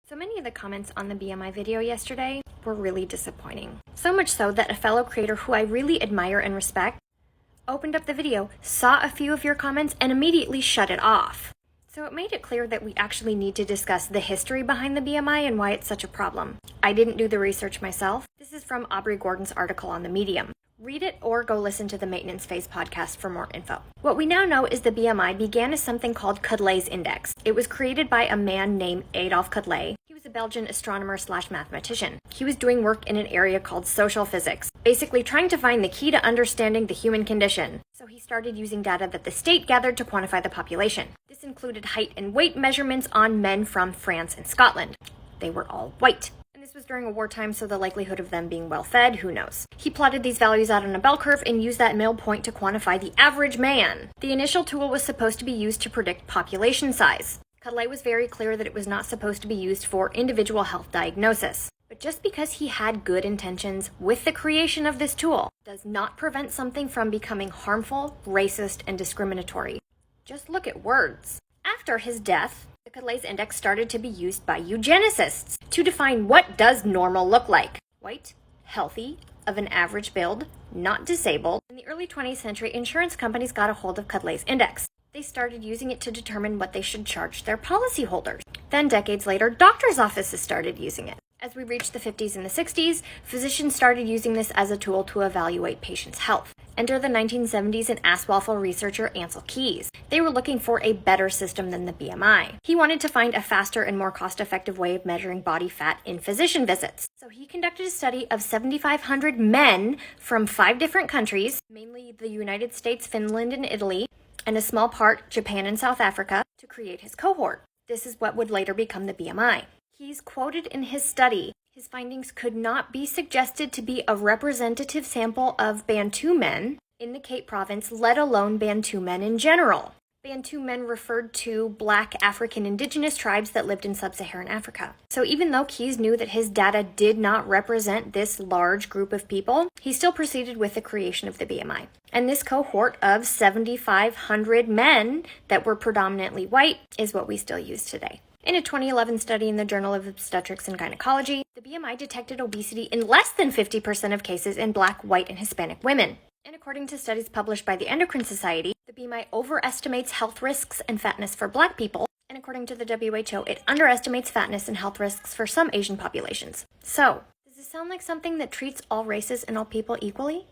So many of the comments on the BMI video yesterday were really disappointing. So much so that a fellow creator who I really admire and respect opened up the video, saw a few of your comments, and immediately shut it off. So it made it clear that we actually need to discuss the history behind the BMI and why it's such a problem. I didn't do the research myself. This is from Aubrey Gordon's article on the Medium. Read it or go listen to the Maintenance Phase podcast for more info. What we now know is the BMI began as something called Quetelet's Index. It was created by a man named Adolphe Quetelet. He was a Belgian astronomer/mathematician. He was doing work in an area called social physics, basically trying to find the key to understanding the human condition. So he started using data that the state gathered to quantify the population. This included height and weight measurements on men from France and Scotland. They were all white. This was during a wartime, so the likelihood of them being well-fed, who knows. He plotted these values out on a bell curve and used that middle point to quantify the average man. The initial tool was supposed to be used to predict population size. Quetelet was very clear that it was not supposed to be used for individual health diagnosis. But just because he had good intentions with the creation of this tool does not prevent something from becoming harmful, racist, and discriminatory. Just look at words. After his death, the Quetelet's Index started to be used by eugenicists to define what does normal look like. White, healthy, of an average build, not disabled. In the early 20th century, insurance companies got a hold of Quetelet's Index. They started using it to determine what they should charge their policyholders. Then decades later, doctors' offices started using it. As we reached the 50s and the 60s, physicians started using this as a tool to evaluate patients' health. Enter the 1970s and Aswaffle researcher Ancel Keys. They were looking for a better system than the BMI. He wanted to find a faster and more cost-effective way of measuring body fat in physician visits. So he conducted a study of 7,500 men from 5 different countries, mainly the United States, Finland, and Italy, and a small part Japan and South Africa, to create his cohort. This is what would later become the BMI. He's quoted in his study, his findings could not be suggested to be a representative sample of Bantu men in the Cape Province, let alone Bantu men in general. Bantu men referred to Black African indigenous tribes that lived in sub-Saharan Africa. So even though Keys knew that his data did not represent this large group of people, he still proceeded with the creation of the BMI. And this cohort of 7,500 men that were predominantly white is what we still use today. In a 2011 study in the Journal of Obstetrics and Gynecology, the BMI detected obesity in less than 50% of cases in Black, white, and Hispanic women. And according to studies published by the Endocrine Society, the BMI overestimates health risks and fatness for Black people, and according to the WHO, it underestimates fatness and health risks for some Asian populations. So, does this sound like something that treats all races and all people equally?